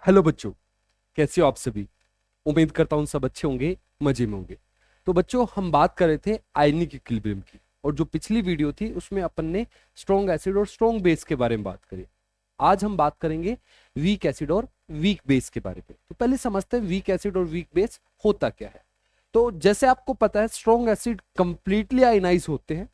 Hello बच्चों, कैसे हो आप सभी। उम्मीद करता हूँ सब अच्छे होंगे, मजे में होंगे। तो बच्चों, हम बात कर रहे थे आयनिक इक्विलिब्रियम की, और जो पिछली वीडियो थी उसमें अपन ने स्ट्रॉन्ग एसिड और स्ट्रॉन्ग बेस के बारे में बात करी। आज हम बात करेंगे वीक एसिड और वीक बेस के बारे में। तो पहले समझते हैं वीक एसिड और वीक बेस होता क्या है। तो जैसे आपको पता है, स्ट्रॉन्ग एसिड कंप्लीटली आयनाइज होते हैं,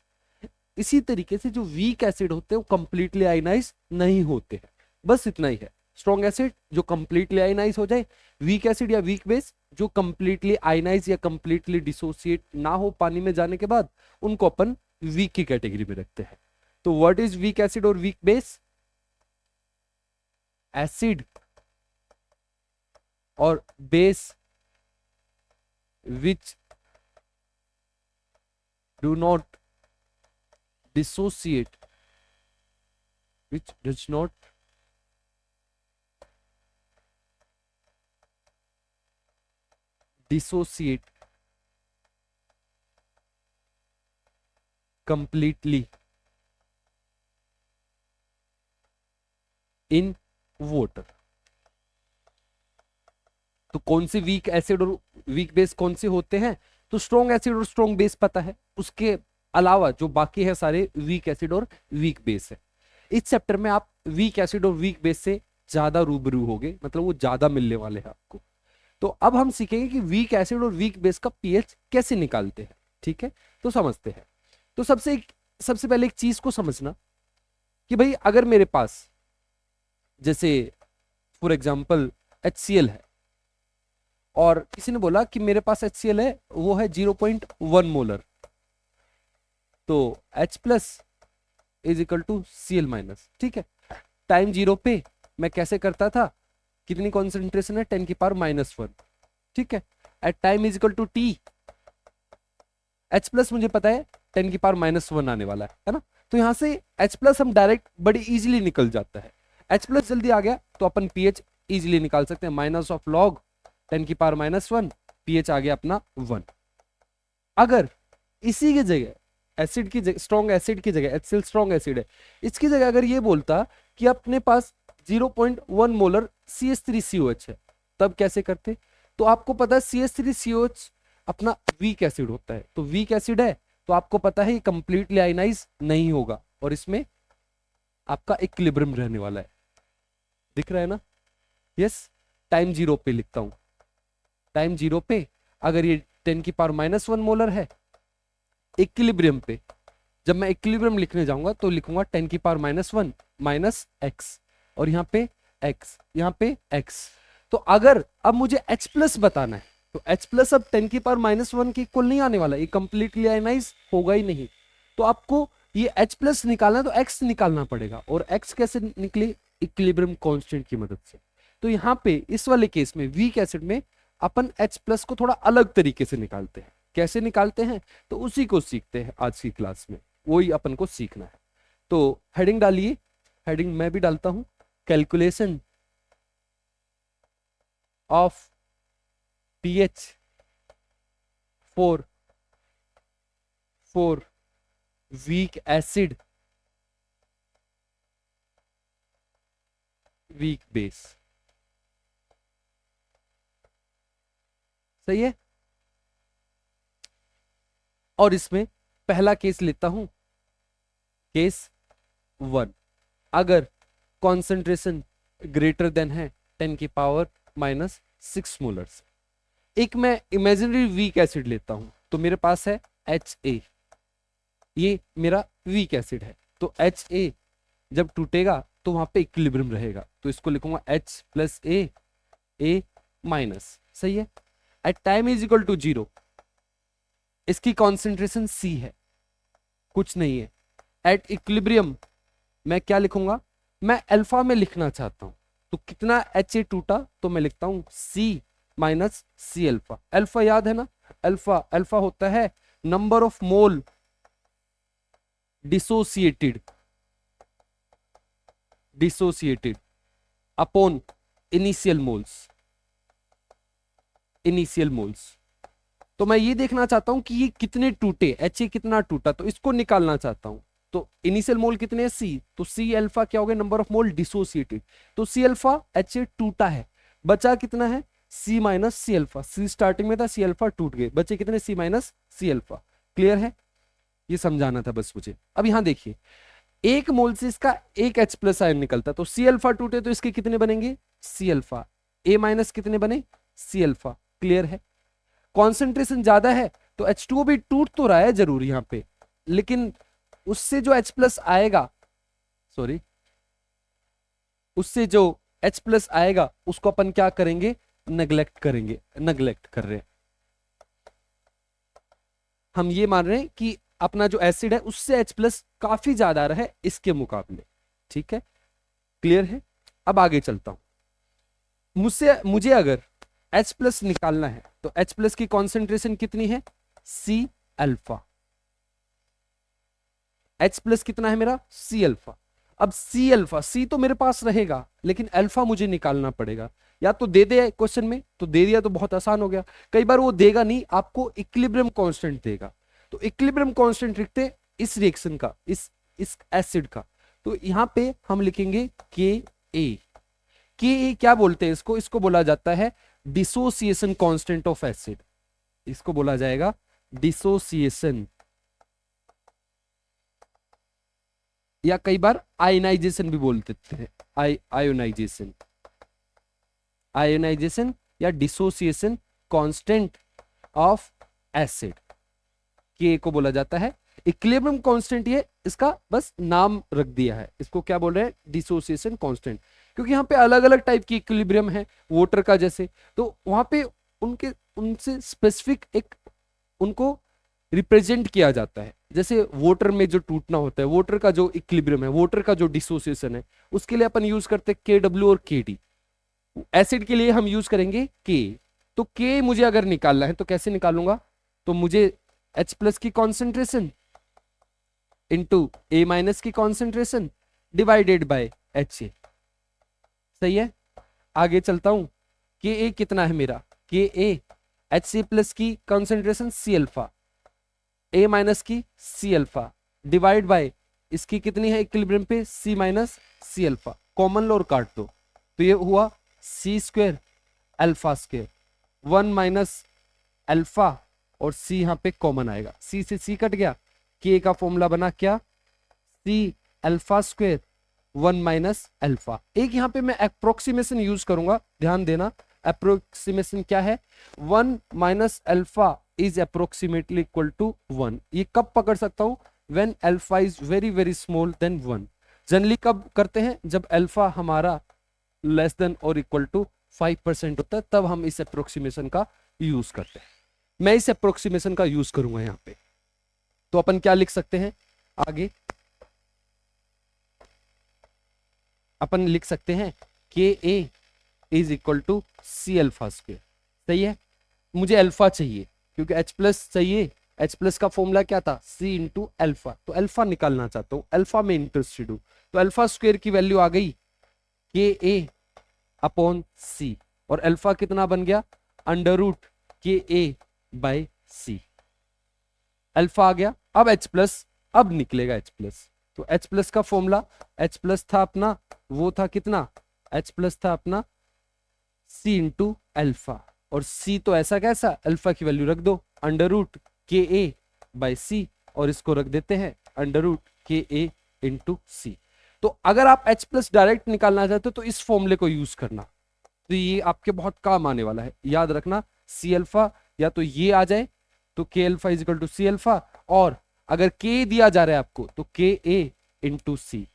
इसी तरीके से जो वीक एसिड होते हैं वो कंप्लीटली आयनाइज नहीं होते हैं। बस इतना ही है। स्ट्रॉन्ग एसिड जो कंप्लीटली आयनाइज हो जाए, वीक एसिड या वीक बेस जो कंप्लीटली आयनाइज या कंप्लीटली डिसोसिएट ना हो पानी में जाने के बाद, उनको अपन वीक की कैटेगरी में रखते हैं। तो व्हाट इज वीक एसिड और वीक बेस? एसिड और base which do not dissociate, which does not dissociate completely in water। तो कौन से वीक एसिड और वीक बेस कौन से होते हैं? तो स्ट्रॉन्ग एसिड और स्ट्रॉन्ग बेस पता है, उसके अलावा जो बाकी है सारे वीक एसिड और वीक बेस है। इस चैप्टर में आप वीक एसिड और वीक बेस से ज्यादा रूबरू होगे, मतलब वो ज्यादा मिलने वाले हैं आपको। तो अब हम सीखेंगे कि वीक एसिड और वीक बेस का पीएच कैसे निकालते हैं। ठीक है, तो समझते हैं। तो सबसे पहले एक चीज को समझना कि भाई, अगर मेरे पास जैसे फॉर एग्जाम्पल HCl है, और किसी ने बोला कि मेरे पास HCl है, वो है 0.1 मोलर, तो H plus is equal to Cl minus. ठीक है, टाइम जीरो पे मैं कैसे करता था, कितनी कॉन्सेंट्रेशन है, 10 की पावर -1। ठीक है, at time is equal to T, H plus मुझे पता है 10 की पावर -1 आने वाला है ना। तो यहां से H प्लस हम डायरेक्ट बड़ी इजीली निकल जाता है। H प्लस जल्दी आ गया तो अपन pH इजीली निकाल सकते हैं, माइनस ऑफ लॉग 10 की पावर -1, pH आ गया अपना 1। अगर इसी की जगह एसिड की जगह, स्ट्रॉन्ग एसिड की जगह, HCl स्ट्रॉन्ग एसिड है, इसकी जगह अगर ये बोलता कि अपने पास 0.1 मोलर CH3COH है, तब कैसे करते? तो आपको पता है CH3COH अपना वीक एसिड होता है। तो वीक एसिड है तो आपको पता है ये कंप्लीटली आयनाइज नहीं होगा, और इसमें आपका इक्विलिब्रियम रहने वाला है। दिख रहा है ना? यस। टाइम जीरो पे लिखता हूं। टाइम जीरो पे अगर ये 10 की पावर -1 मोलर है, इक्विलिब्रियम पे जब मैं इक्विलिब्रियम लिखने जाऊंगा तो लिखूंगा 10 की पावर -1 माइनस एक्स, और यहाँ पे x, यहाँ पे x। तो अगर अब मुझे H प्लस बताना है, तो H प्लस अब 10 की पावर -1 के इक्वल नहीं आने वाला, ये कंप्लीटली आयनाइज होगा ही नहीं। तो आपको ये H प्लस निकालना है तो x निकालना पड़ेगा, और x कैसे निकले? इक्विलिब्रियम कांस्टेंट की मदद से। तो यहाँ पे इस वाले केस में वीक एसिड में अपन H प्लस को थोड़ा अलग तरीके से निकालते हैं। कैसे निकालते हैं तो उसी को सीखते हैं आज की क्लास में, वही अपन को सीखना है। तो हेडिंग डालिए, हेडिंग मैं भी डालता हूं, calculation of pH for week acid weak base. सही है। और इसमें पहला केस लेता हूं, केस 1। अगर कॉन्सेंट्रेशन ग्रेटर देन है 10 की पावर -6 मोलर। एक मैं इमेजिनरी वीक एसिड लेता हूं, तो मेरे पास है HA, ये मेरा वीक एसिड है। तो HA जब टूटेगा तो वहां पे इक्विलिब्रियम रहेगा, तो इसको लिखूंगा H प्लस A माइनस। सही है। At time is equal to 0, इसकी कॉन्सेंट्रेशन C है, कुछ नहीं है। एट इक्विलिब्रियम मैं क्या लिखूंगा? मैं अल्फा में लिखना चाहता हूं, तो कितना HA टूटा, तो मैं लिखता हूं C minus C alpha. Alpha याद है ना? अल्फा होता है number of mole dissociated upon initial moles. तो मैं ये देखना चाहता हूं कि ये कितने टूटे, HA कितना टूटा, तो इसको निकालना चाहता हूं। तो इनिशियल मोल कितने हैं? C, तो C अल्फा क्या हो गया? Number of mole dissociated. तो C अल्फा HA टूटा है, बचा कितना है, सी माइनस सी अल्फा, सी स्टार्टिंग में था, सी अल्फा टूट गए, बचे कितने, सी माइनस सी अल्फा। क्लियर है, ये समझाना था बस मुझे। अब यहां देखिए, एक मोल से इसका एक H प्लस आयन निकलता, तो सी अल्फा टूटे तो इसके कितने बनेंगे, सी अल्फा, ए माइनस कितने बने, सी अल्फा। क्लियर है, कॉन्सेंट्रेशन ज्यादा है तो H2O भी टूट तो रहा है जरूर यहां पे, लेकिन उससे जो H प्लस आएगा, सॉरी, उससे जो H प्लस आएगा उसको अपन क्या करेंगे, नेग्लेक्ट करेंगे, नेग्लेक्ट कर रहे हैं हम, ये मान रहे हैं कि अपना जो एसिड है उससे H प्लस काफी ज्यादा आ रहा है इसके मुकाबले। ठीक है, क्लियर है। अब आगे चलता हूं, मुझे अगर H प्लस निकालना है तो H प्लस की कॉन्सेंट्रेशन कितनी है, सी अल्फा, H प्लस कितना है मेरा, सी अल्फा। अब सी अल्फा, सी तो मेरे पास रहेगा लेकिन अल्फा मुझे निकालना पड़ेगा, या तो दे दे क्वेश्चन में, तो दे दिया तो बहुत आसान हो गया। कई बार वो देगा नहीं, आपको इक्विलिब्रियम कांस्टेंट देगा, तो इक्विलिब्रियम कांस्टेंट लिखते इस रिएक्शन का, इस एसिड का, तो यहां पे हम लिखेंगे के ए। के ए क्या बोलते हैं इसको, इसको बोला जाता है डिसोसिएशन कांस्टेंट ऑफ एसिड, इसको बोला जाएगा डिसोसिएशन, या कई बार आयनाइजेशन भी बोल देते हैं, आयोनाइजेशन, आयोनाइजेशन या डिसोसिएशन कांस्टेंट ऑफ एसिड, के को बोला जाता है। इक्विलिब्रियम कांस्टेंट ये इसका बस नाम रख दिया है, इसको क्या बोल रहे हैं, डिसोसिएशन कांस्टेंट, क्योंकि यहाँ पे अलग अलग टाइप की इक्विलिब्रियम है, वाटर का जैसे, तो वहां पे उनसे स्पेसिफिक एक उनको रिप्रेजेंट किया जाता है। जैसे वाटर में जो टूटना होता है, वाटर का जो इक्विलिब्रियम है, वाटर का जो डिसोसिएशन है, उसके लिए अपन यूज करते हैं के डब्ल्यू और के डी। एसिड के लिए हम यूज करेंगे के। तो के मुझे अगर निकालना है तो कैसे निकालूंगा, तो मुझे H प्लस की कॉन्सेंट्रेशन इंटू ए माइनस की कॉन्सेंट्रेशन डिवाइडेड बाय HA। सही है, आगे चलता हूं, के ए कितना है मेरा, के ए HC प्लस की कॉन्सेंट्रेशन सी अल्फा, ए माइनस की सी अल्फा डिवाइड बाय इसकी कितनी है इक्विलिब्रियम पे, C minus C alpha, common लो और काट दो, तो ये हुआ C square alpha square, 1 minus alpha, और सी यहां पे कॉमन आएगा, सी से सी कट गया, के का फॉर्मूला बना क्या, C alpha square 1 minus alpha. एक यहां पे मैं अप्रोक्सीमेशन यूज करूंगा, ध्यान देना, अप्रोक्सीमेशन क्या है, 1 minus alpha is approximately equal to 1। ये कब पकड़ सकता हूं, when alpha is very very small then 1। Generally कब करते हैं, जब अल्फा हमारा लेस देन और इक्वल टू 5% होता है, तब हम इस अप्रोक्सीमेशन का यूज करते हैं। मैं इस अप्रोक्सीमेशन का यूज करूंगा यहां पे, तो अपन क्या लिख सकते हैं आगे, अपन लिख सकते हैं के A is equal to C alpha square. सही है, मुझे अल्फा चाहिए क्योंकि H प्लस चाहिए, H प्लस का फॉर्मूला क्या था, C इंटू अल्फा, तो अल्फा निकालना चाहता हूं, अल्फा में इंटरेस्टेड हूं, तो अल्फा स्क्वेयर की वैल्यू आ गई के ए अपॉन सी, और अल्फा कितना बन गया, अंडर रूट के ए बाय सी, अल्फा आ गया। अब H प्लस, अब निकलेगा H प्लस, तो H प्लस का फॉर्मूला, H प्लस था अपना, वो था कितना, H प्लस था अपना C इंटू अल्फा, और C तो ऐसा कैसा, अल्फा की वैल्यू रख दो, अंडर रूट के ए बाय सी, और इसको रख देते हैं अंडर रूट के ए इंटू सी। तो अगर आप H प्लस डायरेक्ट निकालना चाहते हो तो इस फॉर्मूले को यूज करना, तो ये आपके बहुत काम आने वाला है, याद रखना। सी अल्फा या तो ये आ जाए तो K alpha is equal to C alpha, और अगर के दिया जा रहा है आपको तो के ए इंटू सी।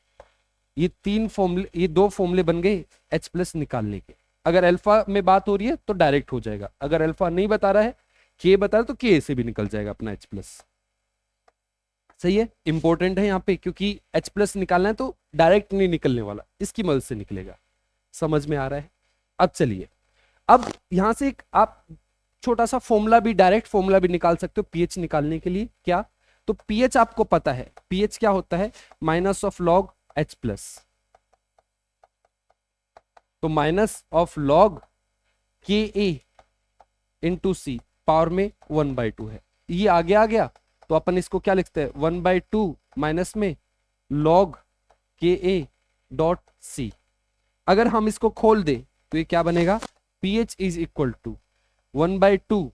ये तीन फॉर्मूले, ये दो फॉर्मूले बन गए H प्लस निकालने के। अगर अल्फा में बात हो रही है तो डायरेक्ट हो जाएगा, अगर अल्फा नहीं बता रहा है, के बता रहा है, तो के से भी निकल जाएगा अपना H प्लस। सही है, इंपॉर्टेंट है यहाँ पे, क्योंकि H प्लस निकालना है तो डायरेक्ट नहीं निकलने वाला, इसकी मदद से निकलेगा। समझ में आ रहा है। अब चलिए, अब यहां से एक आप छोटा सा फॉर्मूला भी, डायरेक्ट फॉर्मूला भी निकाल सकते हो पीएच निकालने के लिए। क्या, तो पीएच आपको पता है, पीएच क्या होता है, minus of log H plus, तो माइनस ऑफ लॉग के ए इंटू सी, पावर में 1/2 है, ये आगे आ गया, तो अपन इसको क्या लिखते हैं, 1/2 माइनस में लॉग के ए डॉट सी। अगर हम इसको खोल दें तो ये क्या बनेगा, pH is equal to 1/2,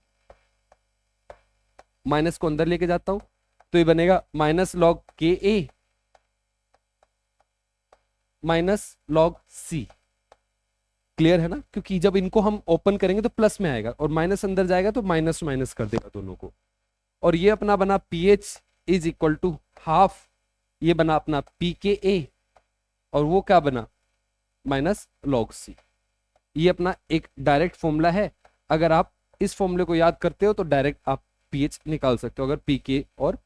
minus को अंदर लेके जाता हूं तो ये बनेगा माइनस लॉग के ए माइनस लॉग सी। क्लियर है ना, क्योंकि जब इनको हम ओपन करेंगे तो प्लस में आएगा और माइनस अंदर जाएगा तो माइनस माइनस कर देगा दोनों को। और ये अपना बना pH is equal to half, ये बना अपना pKa और वो क्या बना माइनस लॉग सी। ये अपना एक डायरेक्ट फॉर्मूला है, अगर आप इस फॉर्मूले को याद करते हो तो डायरेक्ट आप pH निकाल सकते हो अगर pK और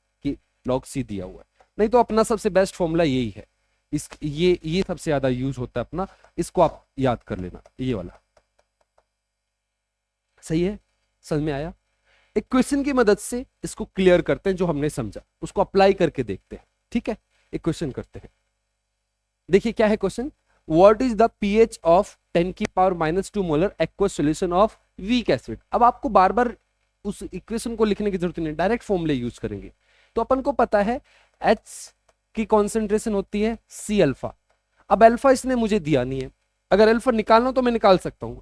लॉग सी दिया हुआ है। नहीं तो अपना सबसे बेस्ट फॉर्मूला यही है, इस ये सबसे ज्यादा यूज होता है अपना, इसको आप याद कर लेना, ये वाला। सही है, समझ में आया? एक क्वेश्चन की मदद से इसको क्लियर करते हैं, जो हमने समझा उसको अप्लाई करके देखते हैं। ठीक है, एक क्वेश्चन करते हैं। देखिए क्या है question, what is the pH of 10⁻⁻² molar aqueous solution of weak acid. अब आपको बार बार उस इक्वेशन को लिखने की जरूरत नहीं, डायरेक्ट फॉर्मूले यूज करेंगे। तो अपन को पता है H की कॉन्सेंट्रेशन होती है C अल्फा। अब अल्फा इसने मुझे दिया नहीं है, अगर अल्फा निकालना तो मैं निकाल सकता हूं।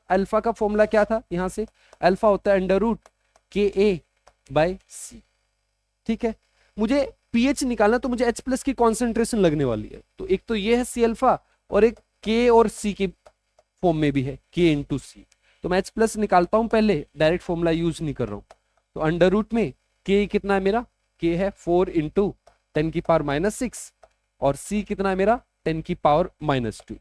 अल्फा का फॉर्मूला क्या था, यहां से अल्फा होता है √KA/C। ठीक है, मुझे pH निकालना तो मुझे H+ की कॉन्सेंट्रेशन लगने वाली है। तो एक तो ये है C अल्फा और एक K और C की फॉर्म में भी है K×C। तो मैं H+ निकालता हूं पहले, डायरेक्ट फॉर्मूला यूज नहीं कर रहा हूं। तो अंडर रूट में K कितना है मेरा, K है 4 × 10⁻⁻6 और C कितना है मेरा 10⁻⁻²।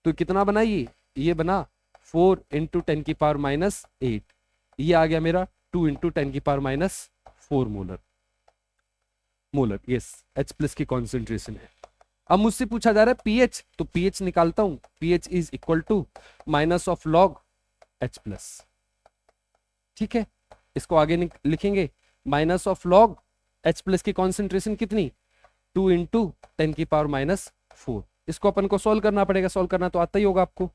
तो कितना बना ये बना 4 × 10⁻⁸। ये आ गया मेरा 2 × 10⁻⁴ मोलर। यस, H+ की कॉन्सेंट्रेशन है। अब मुझसे पूछा जा रहा है pH, तो pH निकालता हूं, pH is equal to minus of log H+। ठीक है, इसको आगे लिखेंगे माइनस ऑफ लॉग H+ की कॉन्सेंट्रेशन कितनी 2 × 10⁻⁴। इसको अपन को सॉल्व करना पड़ेगा, सॉल्व करना तो आता ही होगा आपको।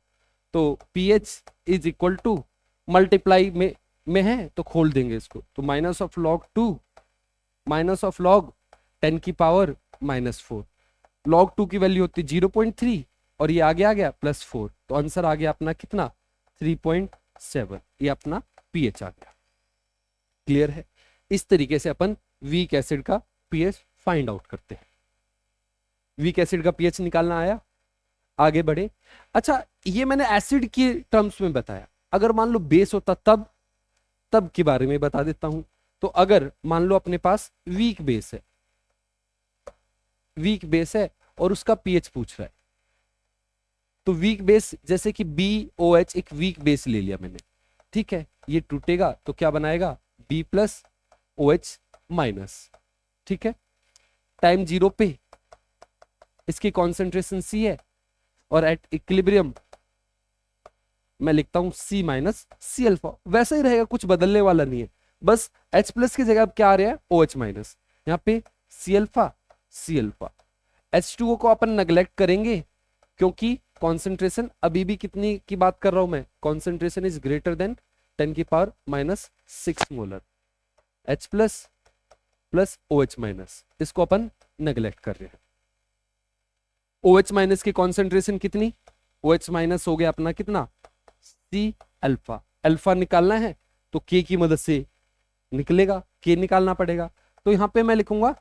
तो pH is equal to multiply में है तो खोल देंगे इसको, तो minus of log 2 minus of log 10⁻⁻4। Log 2 की वैल्यू होती है 0.3 और ये आगे आ गया +4, तो आंसर आ गया अपना कितना 3.7। ये अपना pH आ गया। क्लियर है? इस तरीके से अपन वीक एसिड का pH फाइंड आउट करते हैं। वीक एसिड का pH निकालना आया, आगे बढ़े। अच्छा, ये मैंने एसिड के टर्म्स में बताया, अगर मान लो बेस होता तब के बारे में बता देता हूं। तो अगर मान लो अपने पास वीक बेस है और उसका pH पूछ रहा है, तो वीक बेस जैसे कि BOH एक वीक बेस ले लिया मैंने। ठीक है, ये टूटेगा तो क्या बनाएगा B+OH-। ठीक है, टाइम 0 पे इसकी कॉन्सेंट्रेशन C है और एट इक्विलिब्रियम मैं लिखता हूं C- अल्फा। वैसा ही रहेगा, कुछ बदलने वाला नहीं है, बस H+ की जगह अब क्या आ रहा है OH-। यहाँ पे C अल्फा H2O को अपन नेग्लेक्ट करेंगे क्योंकि कॉन्सेंट्रेशन अभी भी कितनी की बात कर रहा हूं मैं, concentration is greater than 10⁻⁻6 molar. H+ plus OH-, इसको अपन नेग्लेक्ट कर रहे हैं। OH- की कॉन्सेंट्रेशन कितनी, OH- हो गया अपना कितना C अल्फा। अल्फा निकालना है तो K की मदद से निकलेगा, K निकालना पड़ेगा। तो यहां पे मैं लिखूंगा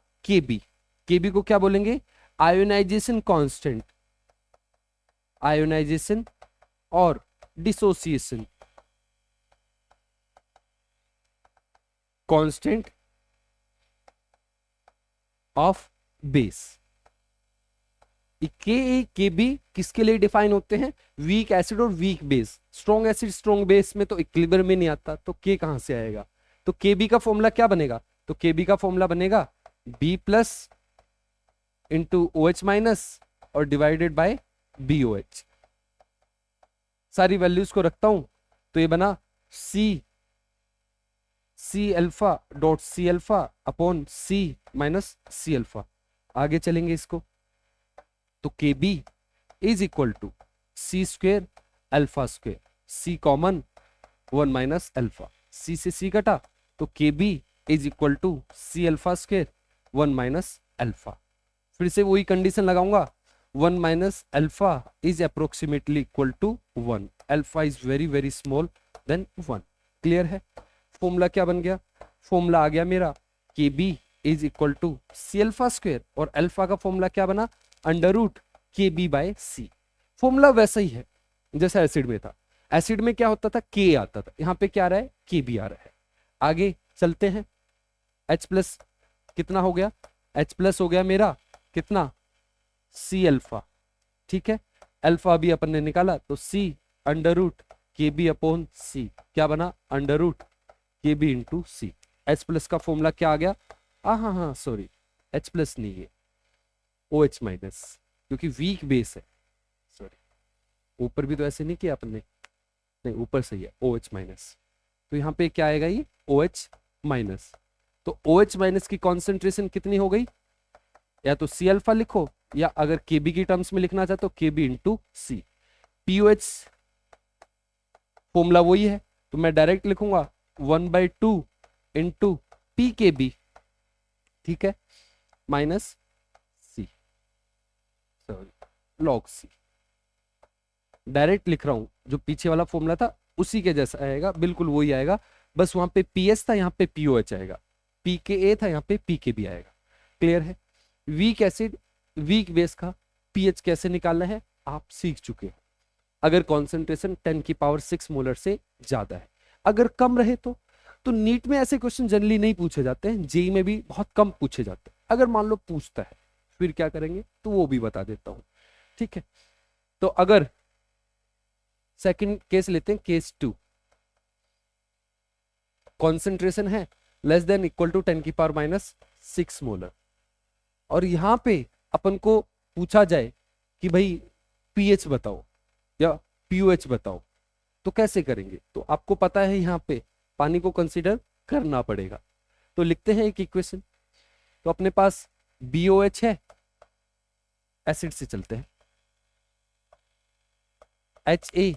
KB को क्या बोलेंगे आयोनाइजेशन कांस्टेंट, आयोनाइजेशन और dissociation constant of base. KB किसके लिए डिफाइन होते हैं, वीक एसिड और weak base. Strong acid strong base में तो इक्विलिब्रियम में नहीं आता, तो K कहां से आएगा। तो KB का फॉर्मूला क्या बनेगा, तो KB का फॉर्मूला बनेगा B+ × OH- और डिवाइडेड बाय BOH। सारी वैल्यूज को रखता हूं तो ये बना C alpha dot C alpha upon C - C alpha. आगे चलेंगे इसको, तो KB is equal to C² α², C common 1 - alpha, C से C कटा तो KB is equal to C α² 1 - alpha. फिर से वही कंडीशन लगाऊंगा, 1 - alpha is approximately equal to 1। Alpha is very very small then 1। Clear है? फॉर्मूला क्या बन गया? फॉर्मूला आ गया मेरा K B is equal to C alpha square, और अल्फा का फॉर्मूला क्या बना? Under root K B by C. Formula वैसा ही है जैसा एसिड में था। एसिड में क्या होता था? के आता था, यहाँ पे क्या आ रहा है? के बी आ रहा है। आगे चलते हैं। H प्लस कितना हो गया? H प्लस हो गया मेरा कितना? C alpha. ठीक है, अल्फा भी अपन ने निकाला तो C under root K B upon C, क्या बना? Under root K B into C. H plus का फॉर्मूला क्या आ गया? हाँ सॉरी, H प्लस नहीं है, OH माइनस, क्योंकि वीक बेस है। सॉरी, ऊपर भी तो ऐसे नहीं किया अपन ने, नहीं ऊपर सही है, OH माइनस। तो यहाँ पे क्या आएगा? ये OH माइनस। तो OH माइनस की कॉन्सेंट्रेशन कितनी हो गई? या तो सी अल्फा लिखो, या अगर केबी की टर्म्स में लिखना चाहते हो केबी इंटू सी। पीओएच फॉर्मूला वही है, तो मैं डायरेक्ट लिखूंगा 1/2 इंटू पी के बी, ठीक है, माइनस सी, सॉरी लॉग सी। डायरेक्ट लिख रहा हूं, जो पीछे वाला फॉर्मूला था उसी के जैसा आएगा, बिल्कुल वही आएगा, बस वहां पे पीएस था, यहाँ पे पीओएच आएगा, पी के ए था, यहाँ पे पी के बी आएगा। क्लियर है? वीक एसिड वीक बेस का पीएच कैसे निकालना है आप सीख चुके हो। अगर कॉन्सेंट्रेशन 10⁶ मोलर से ज्यादा है, अगर कम रहे तो नीट में ऐसे क्वेश्चन जनरली नहीं पूछे जाते हैं, जेई में भी बहुत कम पूछे जाते हैं। अगर मान लो पूछता है फिर क्या करेंगे तो वो भी बता देता हूं। ठीक है, तो अगर सेकंड केस लेते हैं, केस 2, कॉन्सेंट्रेशन है less than equal to 10⁻⁶ molar, और यहां पे अपन को पूछा जाए कि भाई पीएच बताओ या पीओएच बताओ, तो कैसे करेंगे? तो आपको पता है यहां पे पानी को कंसीडर करना पड़ेगा। तो लिखते हैं एक इक्वेशन। तो अपने पास BOH है, एसिड से चलते हैं, HA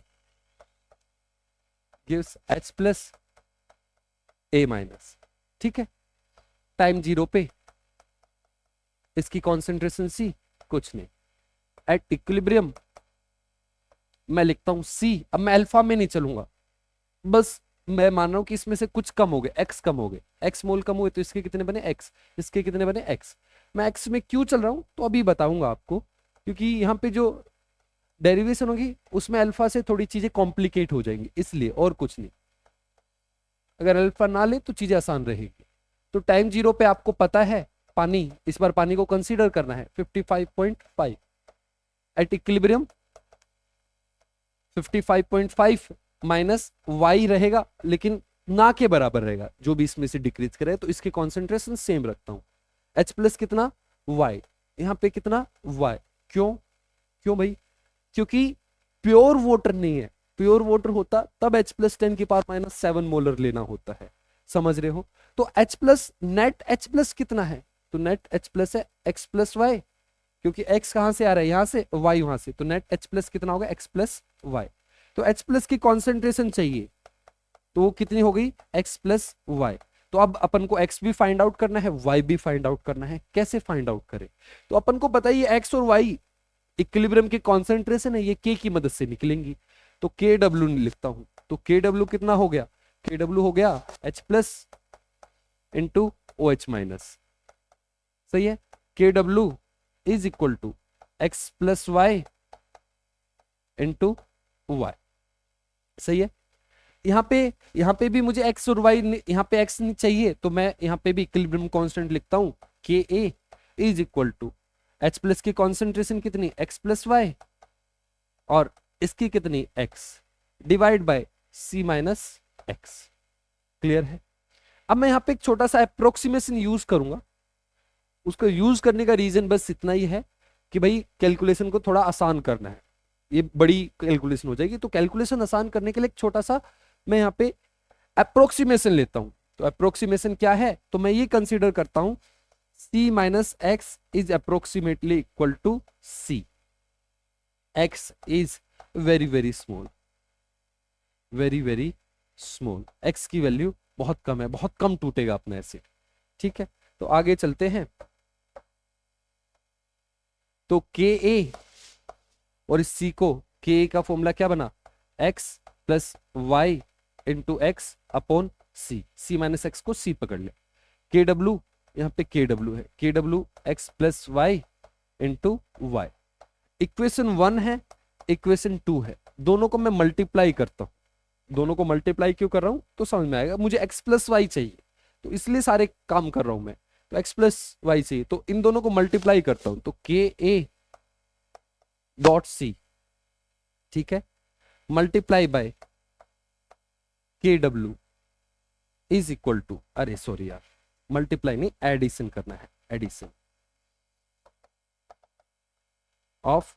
gives H plus A minus. ठीक है, टाइम 0 पे इसकी कॉन्सेंट्रेशन C, कुछ नहीं, एट इक्विलिब्रियम मैं लिखता हूं C। अब मैं अल्फा में नहीं चलूंगा, बस मैं मान रहा हूं कि इसमें से कुछ कम हो गए, X कम हो गए, X मोल कम हुए, तो इसके कितने बने? X, इसके कितने बने? X। मैं X में क्यों चल रहा हूं तो अभी बताऊंगा आपको, क्योंकि यहाँ पे जो डेरिवेशन होगी उसमें अल्फा से थोड़ी चीजें कॉम्प्लिकेट हो जाएंगी, इसलिए, और कुछ नहीं। अगर अल्फा ना ले तो चीजें आसान रहेगी। तो टाइम 0 पे आपको पता है पानी, इस बार पानी को कंसीडर करना है 55.5, एट इक्विलिब्रियम 55.5 माइनस y रहेगा, लेकिन ना के बराबर रहेगा, जो भी इसमें से डिक्रीज करे, तो इसके कॉन्सेंट्रेशन सेम रखता हूं। H प्लस कितना? y, यहां पे कितना? y। क्यों भाई? क्योंकि प्योर वाटर नहीं है, प्योर वाटर होता तब H प्लस 10⁻⁷ मोलर लेना होता है, समझ रहे हो? तो H plus, net H plus कितना है? तो नेट H प्लस है x प्लस वाई, क्योंकि x कहां से आ रहा है? यहां से, y वहां से, तो नेट H प्लस कितना होगा? x plus Y. तो H प्लस की कॉन्सेंट्रेशन चाहिए, तो वो कितनी हो गई? x plus Y. तो अब अपन को x भी फाइंड आउट करना है, y भी फाइंड आउट करना है। कैसे फाइंड आउट करें? तो अपन को पता ही x और y इक्विलिब्रियम की कॉन्सेंट्रेशन है, ये k की मदद से निकलेंगी। तो KW लिखता हूं, तो KW कितना हो गया? KW हो गया H plus into OH minus. सही है, KW is equal to x plus Y into Y. सही है, यहाँ पे भी मुझे x और y, यहाँ पे x नहीं चाहिए, तो मैं यहाँ पे भी इक्विलिब्रियम कांस्टेंट लिखता हूं, Ka is equal to H plus की कॉन्सेंट्रेशन कितनी? x प्लस वाई, और इसकी कितनी? x, divide by C minus x। क्लियर है? अब मैं यहाँ पे एक छोटा सा अप्रोक्सीमेशन यूज करूंगा। उसका यूज करने का रीजन बस इतना ही है कि भाई कैलकुलेशन को थोड़ा आसान करना है, ये बड़ी कैलकुलेशन हो जाएगी, तो कैलकुलेशन आसान करने के लिए एक छोटा सा मैं यहाँ पे अप्रोक्सीमेशन लेता हूं। तो अप्रोक्सीमेशन क्या है? तो मैं ये कंसीडर करता हूं C minus X is approximately equal to C। X is very very small, very very small, X की वैल्यू बहुत कम है, बहुत कम टूटेगा अपने एसिड। ठीक है, तो आगे चलते हैं। तो Ka और इस C को, Ka का फॉर्मूला क्या बना? X plus Y into x upon C, C minus x को सी पकड़ लिया, के डब्ल्यू यहाँ पे के डब्ल्यू है, K W X plus Y into Y. Equation 1 है, इक्वेशन 2 है, दोनों को मैं मल्टीप्लाई करता हूं। दोनों को मल्टीप्लाई क्यों कर रहा हूं तो समझ में आएगा। मुझे एक्स प्लस वाई चाहिए तो इसलिए सारे काम कर रहा हूं मैं, तो एक्स प्लस वाई चाहिए तो इन दोनों को मल्टीप्लाई करता हूं, तो के ए डॉट सी, ठीक है, मल्टीप्लाई बाय के डब्ल्यू इज इक्वल टू, अरे सॉरी यार, मल्टीप्लाई नहीं एडिशन करना है, एडिशन ऑफ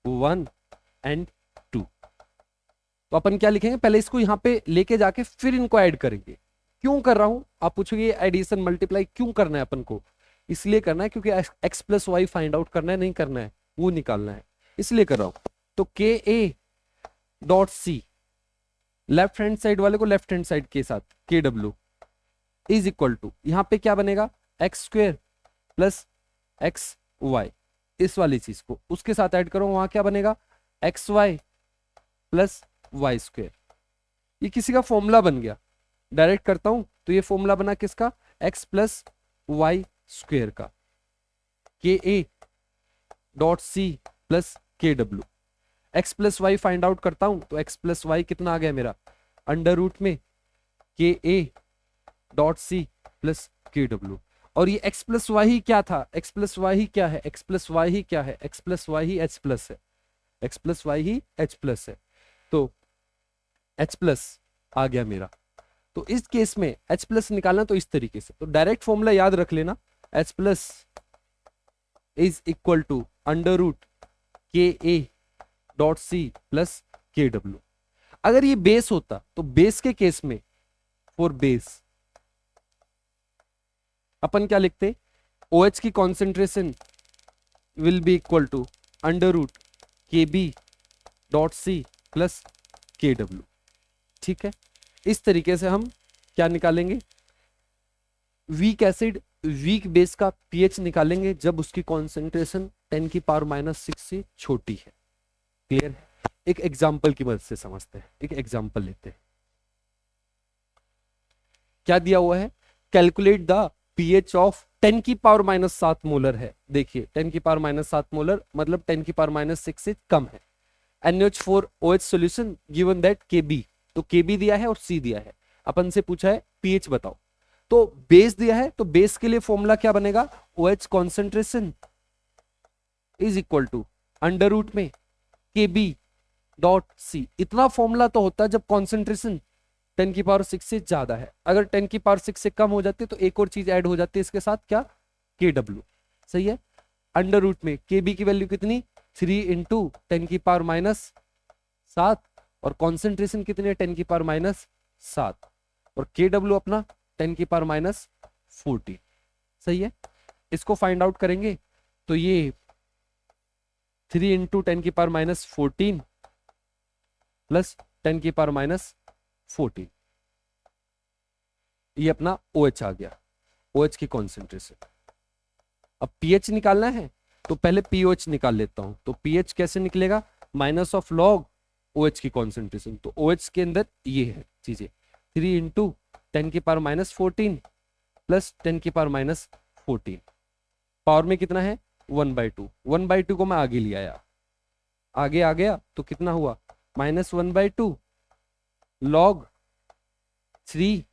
1 एंड 2। तो अपन क्या लिखेंगे, पहले इसको यहां पे लेके जाके फिर इनको ऐड करेंगे। क्यों कर रहा हूं आप पूछोगे, एडिशन मल्टीप्लाई क्यों करना है अपन को, इसलिए करना है क्योंकि X plus Y find out करना है, नहीं करना है, वो निकालना है, इसलिए कर रहा हूं। तो K A dot C, left hand side वाले को लेफ्ट हैंड साइड के साथ, के डब्ल्यू इज इक्वल टू, यहां पे क्या बनेगा, X square plus X Y, इस वाली चीज को उसके साथ ऐड करो, वहां क्या बनेगा, X Y plus Y square. ये किसी का फॉर्मूला बन गया, डायरेक्ट करता हूं तो ये फॉर्मूला बना किसका, एक्स प्लस वाई स्क्वेयर का, K A dot C plus K W. X plus Y find out करता हूं तो एक्स प्लस वाई कितना आ गया मेरा, अंडर रूट में के A dot C plus K W. और ये एक्स प्लस वाई ही क्या था, एक्स प्लस वाई ही क्या है, एक्स प्लस वाई ही क्या है, एक्स प्लस वाई ही एच प्लस है, एक्स प्लस वाई ही एच प्लस है, तो एच प्लस आ गया मेरा। तो इस केस में एच प्लस निकालना तो इस तरीके से, तो डायरेक्ट फॉर्मूला याद रख लेना, H plus is equal to under root K A dot C plus K W. अगर ये बेस होता तो बेस के केस में, फॉर बेस अपन क्या लिखते, OH की कॉन्सेंट्रेशन will be equal to under root K B dot C plus K W, ठीक है। इस तरीके से हम क्या निकालेंगे, वीक एसिड वीक बेस का पीएच निकालेंगे जब उसकी कॉन्सेंट्रेशन 10 की पावर -6 से छोटी है। क्लियर है? एक एग्जाम्पल की मदद से समझते हैं, एक एग्जाम्पल लेते हैं। क्या दिया हुआ है, कैलकुलेट द पीएच ऑफ 10 की पावर -7 मोलर है। देखिए 10 की पावर -7 मोलर मतलब 10 की पावर -6 से कम है। NH4OH solution given that Kb, तो Kb दिया है और C दिया है, अपन से पूछा है पीएच बताओ। तो बेस दिया है तो बेस के लिए फॉर्मूला क्या बनेगा, OH concentration is equal to under root में Kb डॉट सी। इतना फॉर्मूला तो होता है जब कॉन्सेंट्रेशन 10 की पावर 6 से ज्यादा है। अगर 10 की पावर 6 से कम हो जाती है तो एक और चीज ऐड हो जाती है इसके साथ, क्या, Kw। सही है, अंडर रूट में Kb की वैल्यू कितनी, 3 इंटू 10 की पावर -7 और कॉन्सेंट्रेशन कितनी है 10 की पावर -7 और Kw अपना 10 की पावर -14। सही है, इसको फाइंड आउट करेंगे तो ये 3 इंटू 10 की पावर -14 प्लस 10 की पावर -14, ये अपना OH आ गया, OH की कॉन्सेंट्रेशन। अब pH निकालना है तो पहले POH निकाल लेता हूं, तो pH कैसे निकलेगा, माइनस ऑफ लॉग OH की कॉन्सेंट्रेशन, तो OH के अंदर ये है चीजें, 3 इंटू 10 की पावर -14 प्लस 10 की पावर -14, पावर में कितना है 1/2, 1/2 को मैं आगे ले आया, आगे आ गया तो कितना हुआ -1/2 लॉग 3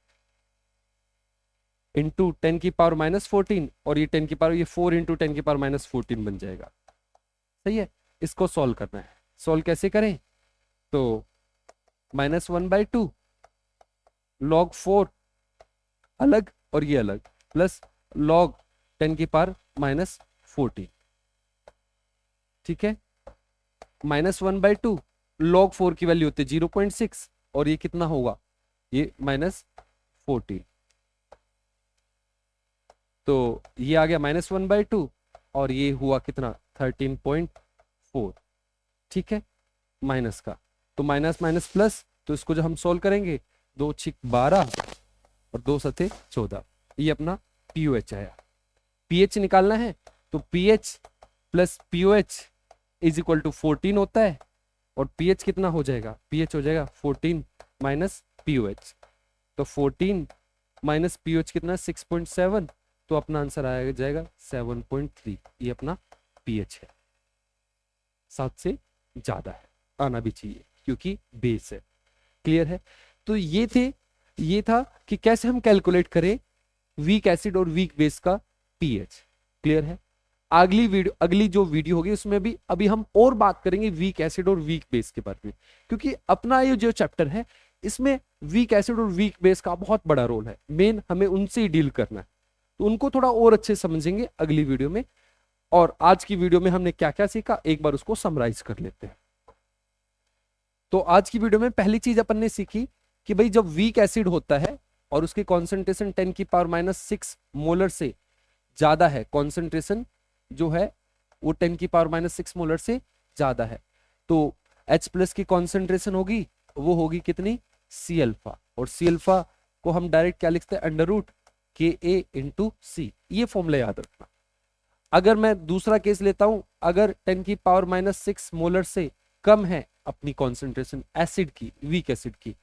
इंटू 10 की पावर -14 और ये 10 की पावर, ये 4 इंटू 10 की पावर -14 बन जाएगा। सही है, इसको सॉल्व करना है। सॉल्व कैसे करें, तो -1/2 लॉग 4 अलग और ये अलग प्लस लॉग 10 की पावर -14, ठीक है। -1/2 लॉग 4 की वैल्यू होती है 0.6 और ये कितना होगा, ये -14, तो ये आ गया -1/2 और ये हुआ कितना 13.4, ठीक है, माइनस का, तो माइनस माइनस प्लस, तो इसको जब हम सोल्व करेंगे 2 × 12 और 2 × 14, ये अपना POH आया। pH निकालना है तो pH plus POH is equal to 14 होता है, और पीएच कितना हो जाएगा, पीएच हो जाएगा 14 माइनस पीओएच। तो 14 माइनस पीओएच कितना 6.7, तो अपना आंसर आया जाएगा 7.3। ये अपना पीएच है, 7 से ज्यादा है, आना भी चाहिए क्योंकि बेस है। क्लियर है। तो ये था कि कैसे हम कैलकुलेट करें वीक एसिड और वीक बेस का पीएच। क्लियर है। अगली जो वीडियो होगी उसमें भी अभी हम और बात करेंगे वीक एसिड और वीक बेस के बारे में, क्योंकि अपना ये जो चैप्टर है इसमें वीक एसिड और वीक बेस का बहुत बड़ा रोल है, मेन हमें उनसे ही डील करना है। तो उनको थोड़ा और अच्छे समझेंगे अगली वीडियो में। और आज की वीडियो में हमने क्या क्या सीखा एक बार उसको समराइज कर लेते हैं। तो आज की वीडियो में पहली चीज अपन ने सीखी कि भाई जब वीक एसिड होता है और उसकी कॉन्सेंट्रेशन 10⁻⁻⁶ मोलर से ज्यादा है, कॉन्सेंट्रेशन जो है वो 10⁻⁻⁶ मोलर से ज्यादा है, तो H+ की कॉन्सेंट्रेशन होगी वो होगी कितनी, C अल्फा। और C अल्फा को हम डायरेक्ट क्या लिखते हैं, √Ka/C। ये फॉर्मूला याद रखना। अगर मैं दूसरा केस लेता हूं, अगर 10⁻⁻⁶ मोलर से कम है अपनी कॉन्सेंट्रेशन एसिड की, वीक एसिड की,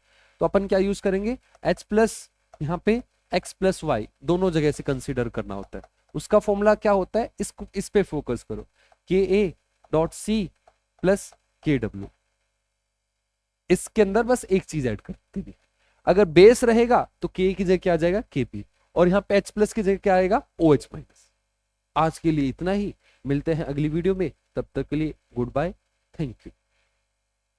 तो अपन क्या यूज करेंगे, H+ यहाँ पे X+Y दोनों जगह से कंसीडर करना होता है। उसका फॉर्मूला क्या होता है, इस पे फोकस करो, Ka.C + Kw। इसके अंदर बस एक चीज ऐड कर दीजिए, अगर बेस रहेगा तो K की जगह क्या आ जाएगा, Kp, और यहाँ पे H+ की जगह क्या आएगा, OH-। आज के लिए इतना ही, मिलते हैं अगली वीडियो में, तब तक के लिए गुड बाय, थैंक यू।